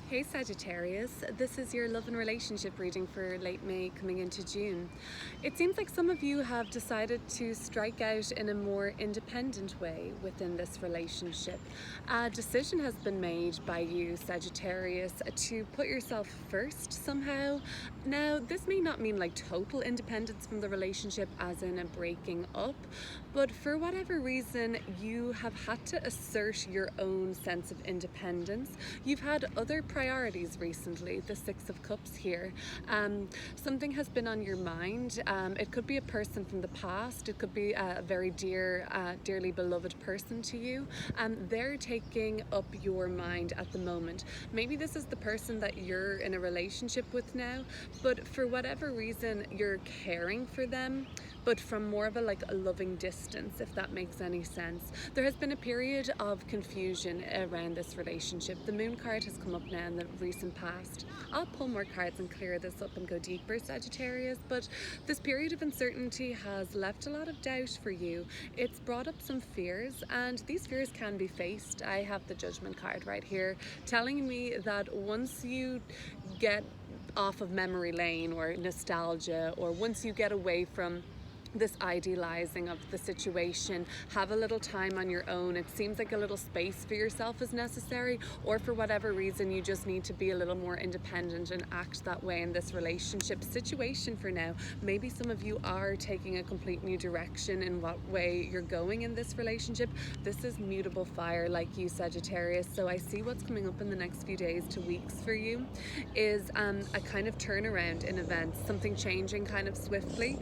Hey Sagittarius, this is your love and relationship reading for late May coming into June. It seems like some of you have decided to strike out in a more independent way within this relationship. A decision has been made by you, Sagittarius, to put yourself first somehow. Now, this may not mean like total independence from the relationship as in a breaking up, but for whatever reason, you have had to assert your own sense of independence. You've had other priorities recently, the Six of Cups here. Something has been on your mind. It could be a person from the past. It could be a very dearly beloved person to you. They're taking up your mind at the moment. Maybe this is the person that you're in a relationship with now, but for whatever reason, you're caring for them, but from more of a loving distance, if that makes any sense. There has been a period of confusion around this relationship. The Moon card has come up now in the recent past. I'll pull more cards and clear this up and go deeper, Sagittarius, but this period of uncertainty has left a lot of doubt for you. It's brought up some fears, and these fears can be faced. I have the Judgment card right here telling me that once you get off of memory lane or nostalgia, or once you get away from this idealizing of the situation, have a little time on your own. It seems like a little space for yourself is necessary, or for whatever reason you just need to be a little more independent and act that way in this relationship situation for now. Maybe some of you are taking a complete new direction in what way you're going in this relationship. This is mutable fire like you, Sagittarius, so I see what's coming up in the next few days to weeks for you is a kind of turnaround in events, something changing kind of swiftly.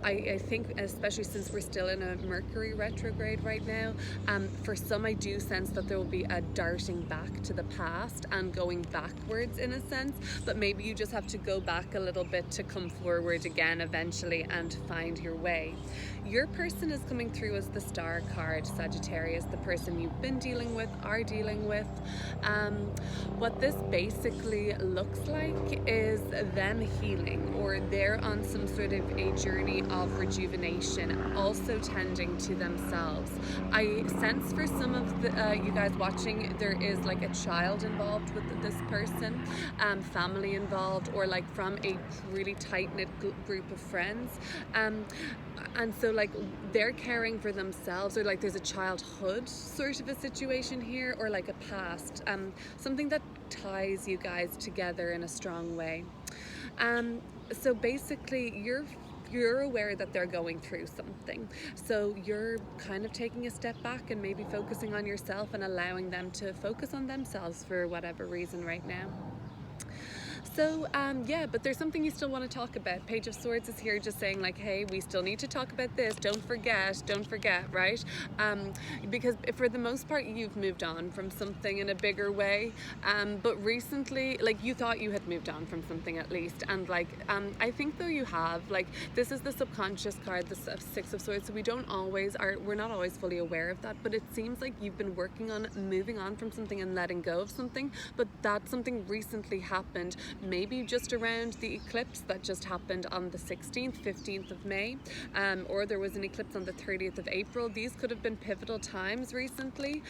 I think, especially since we're still in a Mercury retrograde right now, for some I do sense that there will be a darting back to the past and going backwards in a sense, but maybe you just have to go back a little bit to come forward again eventually and find your way. Your person is coming through as the Star card, Sagittarius, the person you've been dealing with, are dealing with. What this basically looks like is them healing, or they're on some sort of a journey of rejuvenation, also tending to themselves. I sense for some of you guys watching, there is like a child involved with this person, family involved, or like from a really tight-knit group of friends. And so like they're caring for themselves, or like there's a childhood sort of a situation here, or like a past, something that ties you guys together in a strong way. So basically you're aware that they're going through something, so you're kind of taking a step back and maybe focusing on yourself and allowing them to focus on themselves for whatever reason right now. So yeah, but there's something you still want to talk about. Page of Swords is here just saying like, hey, we still need to talk about this. Don't forget, right? Because for the most part, you've moved on from something in a bigger way. But recently, like you thought you had moved on from something at least. And like, I think though you have, like, this is the subconscious card, the Six of Swords. So we're not always fully aware of that, but it seems like you've been working on moving on from something and letting go of something, but that something recently happened. Maybe just around the eclipse that just happened on the 16th, 15th of May, or there was an eclipse on the 30th of April. These could have been pivotal times recently,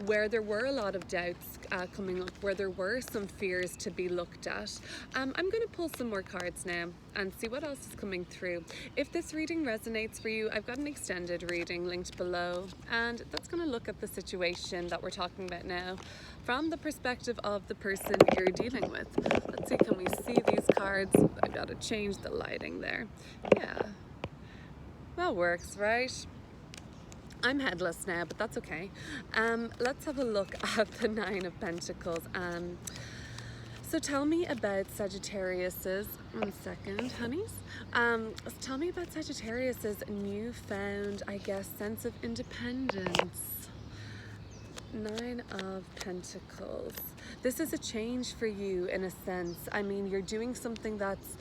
where there were a lot of doubts coming up, where there were some fears to be looked at. I'm going to pull some more cards now and see what else is coming through. If this reading resonates for you, I've got an extended reading linked below, and that's going to look at the situation that we're talking about now from the perspective of the person you're dealing with. Let's see, can we see these cards? I gotta change the lighting there. Yeah, that works, right? I'm headless now, but that's okay. Let's have a look at the Nine of Pentacles. So tell me about Sagittarius's, one second, honeys. Tell me about Sagittarius's newfound, I guess, sense of independence. Nine of Pentacles. This is a change for you in a sense. I mean, you're doing something that's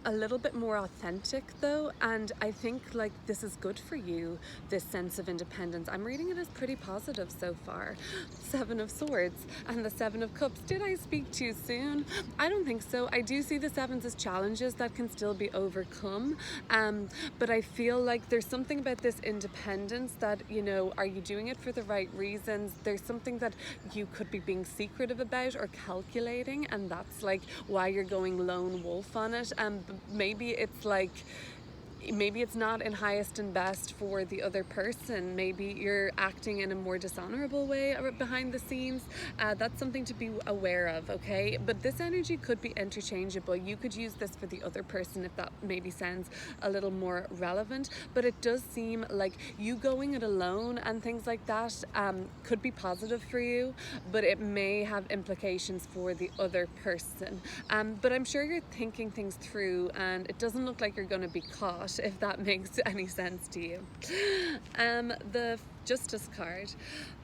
a little bit more authentic though, and I think like this is good for you, this sense of independence. I'm reading it as pretty positive so far. Seven of Swords and the Seven of Cups. Did I speak too soon? I don't think so. I do see the sevens as challenges that can still be overcome, but I feel like there's something about this independence that, you know, are you doing it for the right reasons? There's something that you could be being secretive about or calculating, and that's like why you're going lone wolf on it. Maybe it's like, maybe it's not in highest and best for the other person. Maybe you're acting in a more dishonorable way behind the scenes. That's something to be aware of, okay? But this energy could be interchangeable. You could use this for the other person if that maybe sounds a little more relevant. But it does seem like you going it alone and things like that could be positive for you, but it may have implications for the other person. But I'm sure you're thinking things through, and it doesn't look like you're going to be caught, if that makes any sense to you. The Justice card.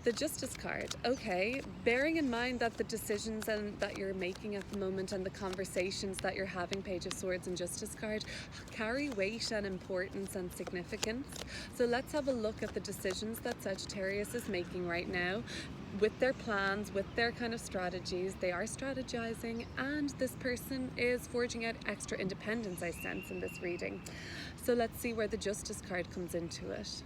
The Justice card. Okay, bearing in mind that the decisions that you're making at the moment and the conversations that you're having, Page of Swords and Justice card, carry weight and importance and significance. So let's have a look at the decisions that Sagittarius is making right now. With their plans, with their kind of strategies, they are strategizing, and this person is forging out extra independence, I sense in this reading. So let's see where the Justice card comes into it.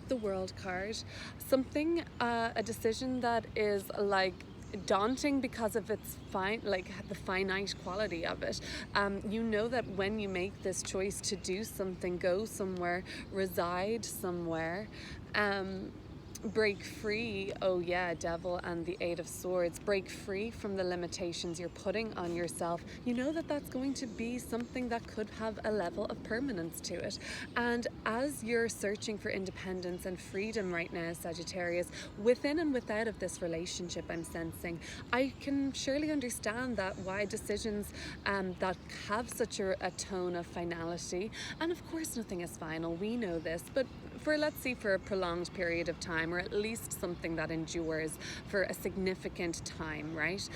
The World card. Something, a decision that is like daunting because of its the finite quality of it. You know that when you make this choice to do something, go somewhere, reside somewhere, break free, oh yeah, Devil and the Eight of Swords, break free from the limitations you're putting on yourself, you know that that's going to be something that could have a level of permanence to it. And as you're searching for independence and freedom right now, Sagittarius, within and without of this relationship, I'm sensing, I can surely understand that why decisions that have such a tone of finality, and of course nothing is final, we know this, but for, let's see, for a prolonged period of time, or at least something that endures for a significant time, right?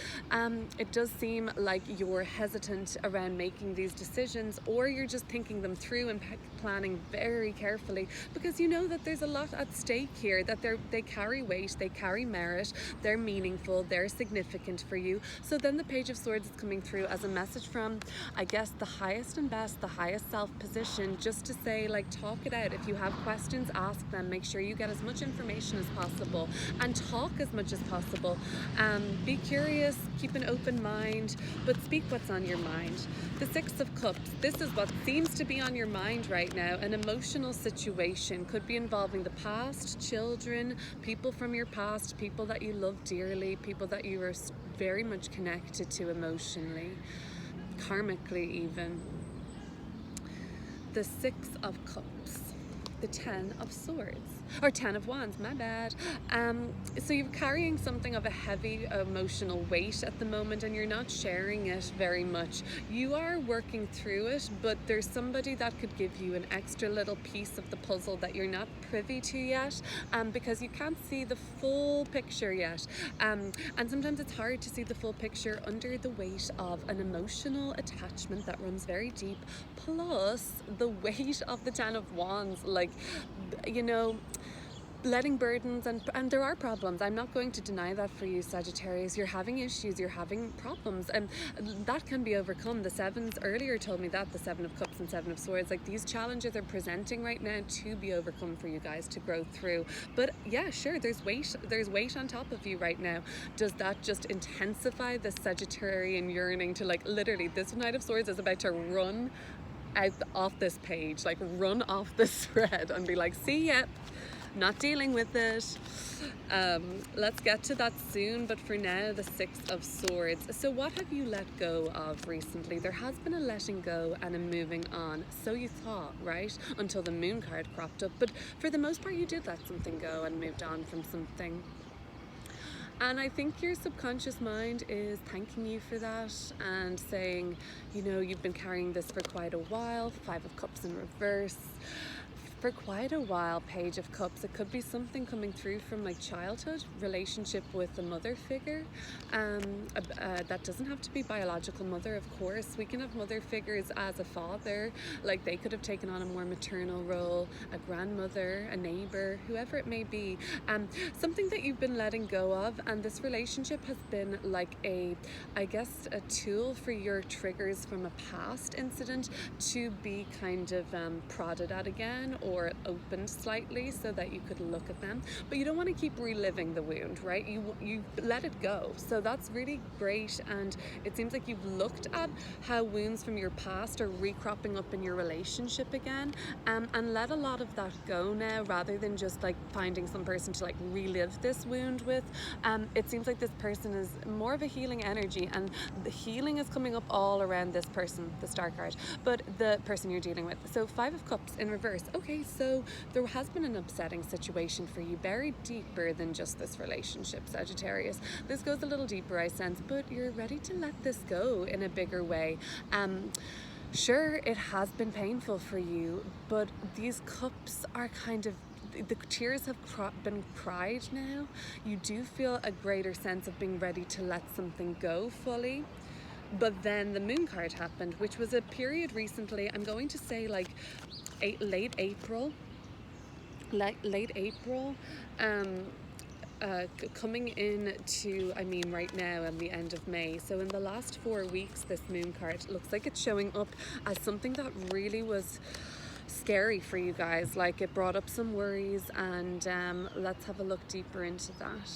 It does seem like you're hesitant around making these decisions, or you're just thinking them through and planning very carefully, because you know that there's a lot at stake here, that they carry weight, they carry merit, they're meaningful, they're significant for you. So then the Page of Swords is coming through as a message from, I guess, the highest and best, the highest self position, just to say, like, talk it out. If you have questions, ask them. Make sure you get as much information as possible and talk as much as possible. Be curious, keep an open mind, but speak what's on your mind. The Six of Cups. This is what seems to be on your mind right now. An emotional situation could be involving the past, children, people from your past, people that you love dearly, people that you are very much connected to emotionally, karmically even. The Six of Cups. The Ten of Swords, or Ten of Wands, my bad. So you're carrying something of a heavy emotional weight at the moment, and you're not sharing it very much. You are working through it, but there's somebody that could give you an extra little piece of the puzzle that you're not privy to yet, because you can't see the full picture yet. And sometimes it's hard to see the full picture under the weight of an emotional attachment that runs very deep, plus the weight of the Ten of Wands, like, you know, letting burdens, and there are problems. I'm not going to deny that for you, Sagittarius. You're having issues, you're having problems, and that can be overcome. The sevens earlier told me that, the Seven of Cups and Seven of Swords, like, these challenges are presenting right now to be overcome for you guys to grow through. But yeah, sure, there's weight on top of you right now. Does that just intensify the Sagittarian yearning to, like, literally, this Knight of Swords is about to run out off this page, like run off this thread and be like, see ya, not dealing with it. Let's get to that soon, but for now, the Six of Swords. So what have you let go of recently? There has been a letting go and a moving on, so you thought, right, until the Moon card cropped up, but for the most part you did let something go and moved on from something. And I think your subconscious mind is thanking you for that and saying, you know, you've been carrying this for quite a while. Five of Cups in reverse. for quite a while, Page of Cups. It could be something coming through from like childhood, relationship with a mother figure. That doesn't have to be biological mother, of course. We can have mother figures as a father, like they could have taken on a more maternal role, a grandmother, a neighbor, whoever it may be. Something that you've been letting go of, and this relationship has been like a tool for your triggers from a past incident to be kind of prodded at again or opened slightly so that you could look at them. But you don't want to keep reliving the wound, right? You let it go. So that's really great, and it seems like you've looked at how wounds from your past are recropping up in your relationship again, and let a lot of that go now, rather than just like finding some person to like relive this wound with. It seems like this person is more of a healing energy, and the healing is coming up all around this person, the Star card, but the person you're dealing with. So Five of Cups in reverse. Okay, so there has been an upsetting situation for you, buried deeper than just this relationship, Sagittarius. This goes a little deeper, I sense, but you're ready to let this go in a bigger way. Sure, it has been painful for you, but these cups are kind of, the tears have been cried now. You do feel a greater sense of being ready to let something go fully. But then the Moon card happened, which was a period recently, I'm going to say like late April, coming into, I mean right now and the end of May. So in the last 4 weeks, this Moon card looks like it's showing up as something that really was scary for you guys. Like it brought up some worries, and let's have a look deeper into that.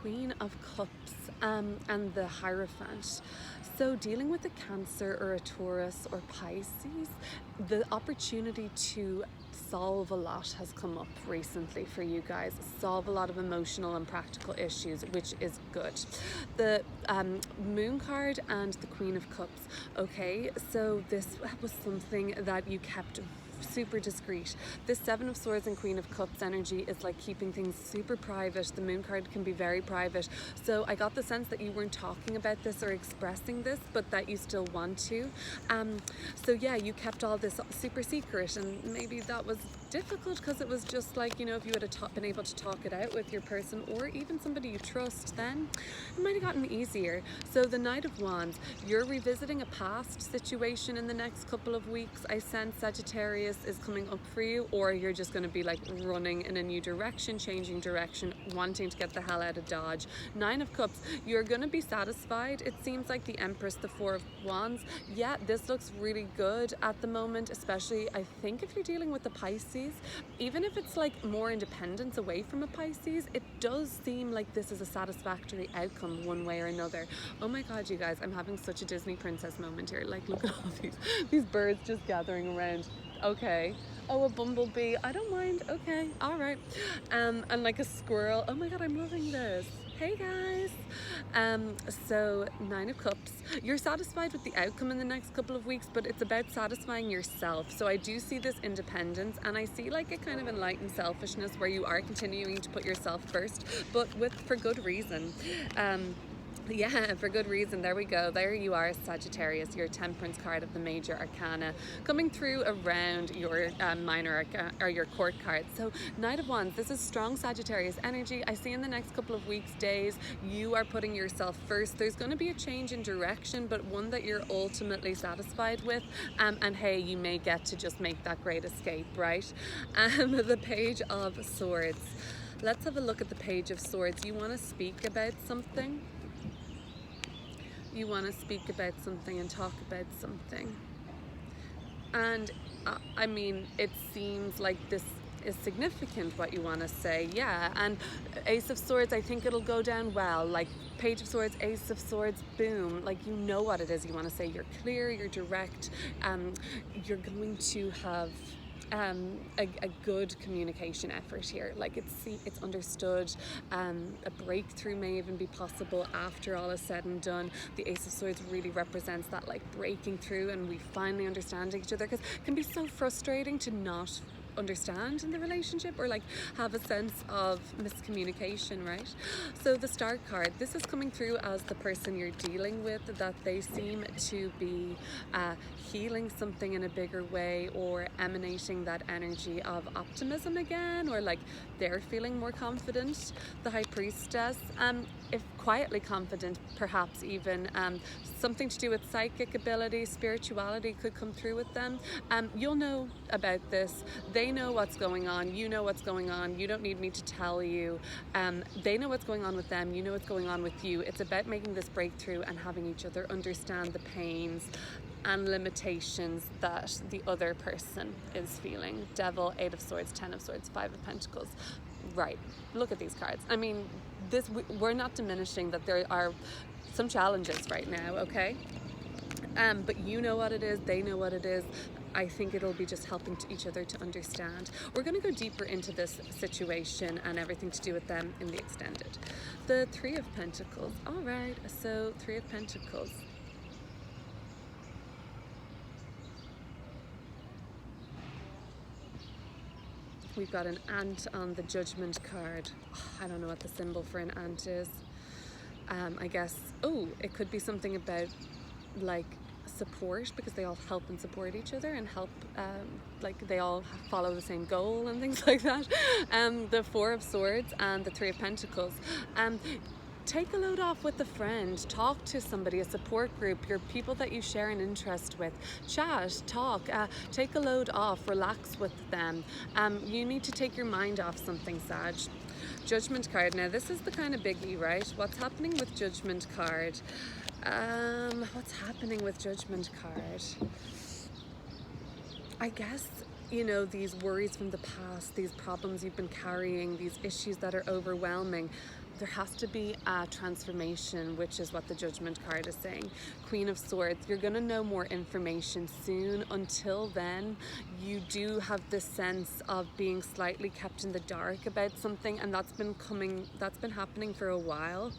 Queen of Cups and the Hierophant. So dealing with a Cancer or a Taurus or Pisces, the opportunity to solve a lot has come up recently for you guys. Solve a lot of emotional and practical issues, which is good. The Moon card and the Queen of Cups. Okay, so this was something that you kept super discreet. This Seven of Swords and Queen of Cups energy is like keeping things super private. The Moon card can be very private. So I got the sense that you weren't talking about this or expressing this, but that you still want to. So yeah, you kept all this super secret, and maybe that was difficult because it was just like, you know, if you had been able to talk it out with your person or even somebody you trust, then it might have gotten easier. So the Knight of Wands, you're revisiting a past situation in the next couple of weeks. I sense Sagittarius is coming up for you, or you're just going to be like running in a new direction, changing direction, wanting to get the hell out of Dodge. Nine of Cups, you're going to be satisfied. It seems like the Empress, the Four of Wands. Yeah, this looks really good at the moment, especially I think if you're dealing with the Pisces, even if it's like more independence away from a Pisces, it does seem like this is a satisfactory outcome one way or another. Oh my God, you guys, I'm having such a Disney princess moment here. Like, look at all these birds just gathering around. Okay. Oh, a bumblebee. I don't mind. Okay. All right. And like a squirrel. Oh my God, I'm loving this. Hey guys. So Nine of Cups. You're satisfied with the outcome in the next couple of weeks, but it's about satisfying yourself. So I do see this independence, and I see like a kind of enlightened selfishness where you are continuing to put yourself first, but for good reason. Yeah, for good reason. There we go. There you are, Sagittarius, your Temperance card of the Major Arcana coming through around your Minor Arcana or your Court card. So Knight of Wands, this is strong Sagittarius energy. I see in the next couple of weeks, days, you are putting yourself first. There's going to be a change in direction, but one that you're ultimately satisfied with. And hey, you may get to just make that great escape, right? The Page of Swords. Let's have a look at the Page of Swords. You want to speak about something? You want to speak about something and talk about something. And I mean, it seems like this is significant what you want to say. Yeah, and Ace of Swords, I think it'll go down well. Like Page of Swords, Ace of Swords, boom. Like, you know what it is you want to say. You're clear, you're direct. You're going to have a good communication effort here. Like it's understood. A breakthrough may even be possible after all is said and done. The Ace of Swords really represents that, like, breaking through and we finally understand each other, because it can be so frustrating to not understand in the relationship, or like have a sense of miscommunication, right? So the Star card, this is coming through as the person you're dealing with, that they seem to be healing something in a bigger way, or emanating that energy of optimism again, or like they're feeling more confident. The High Priestess, if quietly confident, perhaps even something to do with psychic ability, spirituality could come through with them. You'll know about this. They know what's going on. You know what's going on. You don't need me to tell you. They know what's going on with them. You know what's going on with you. It's about making this breakthrough and having each other understand the pains and limitations that the other person is feeling. Devil, 8 of Swords, 10 of Swords, 5 of Pentacles. Right, look at these cards. I mean, we're not diminishing that there are some challenges right now, okay? But you know what it is, they know what it is. I think it'll be just helping each other to understand. We're going to go deeper into this situation and everything to do with them in the extended. The Three of Pentacles. All right, so Three of Pentacles. We've got an ant on the Judgment card. I don't know what the symbol for an ant is. I guess, it could be something about like support, because they all help and support each other, and help, like they all follow the same goal and things like that. The Four of Swords and the Three of Pentacles. Take a load off with a friend, talk to somebody, a support group, your people that you share an interest with, chat, talk, take a load off, relax with them. You need to take your mind off something, Sag. Judgment card, now this is the kind of biggie, right? What's happening with Judgment card? What's happening with Judgment card? I guess, you know, these worries from the past, these problems you've been carrying, these issues that are overwhelming. There has to be a transformation, which is what the Judgment card is saying. Queen of Swords, you're going to know more information soon. Until then, you do have this sense of being slightly kept in the dark about something, and that's been happening for a while.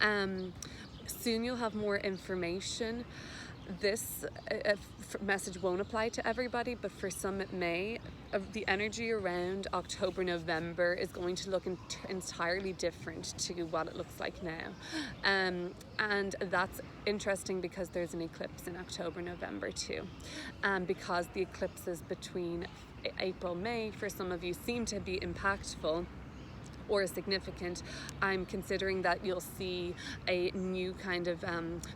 Soon you'll have more information. This message won't apply to everybody, but for some it may. The energy around October, November is going to look entirely different to what it looks like now. And that's interesting because there's an eclipse in October, November too. Because the eclipses between April, May, for some of you, seem to be impactful or significant. I'm considering that you'll see a new kind of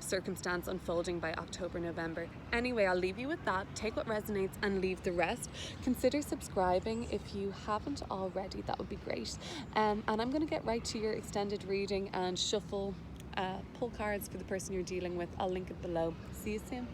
circumstance unfolding by October, November. Anyway, I'll leave you with that. Take what resonates and leave the rest. Consider subscribing if you haven't already. That would be great. And I'm going to get right to your extended reading and shuffle, pull cards for the person you're dealing with. I'll link it below. See you soon.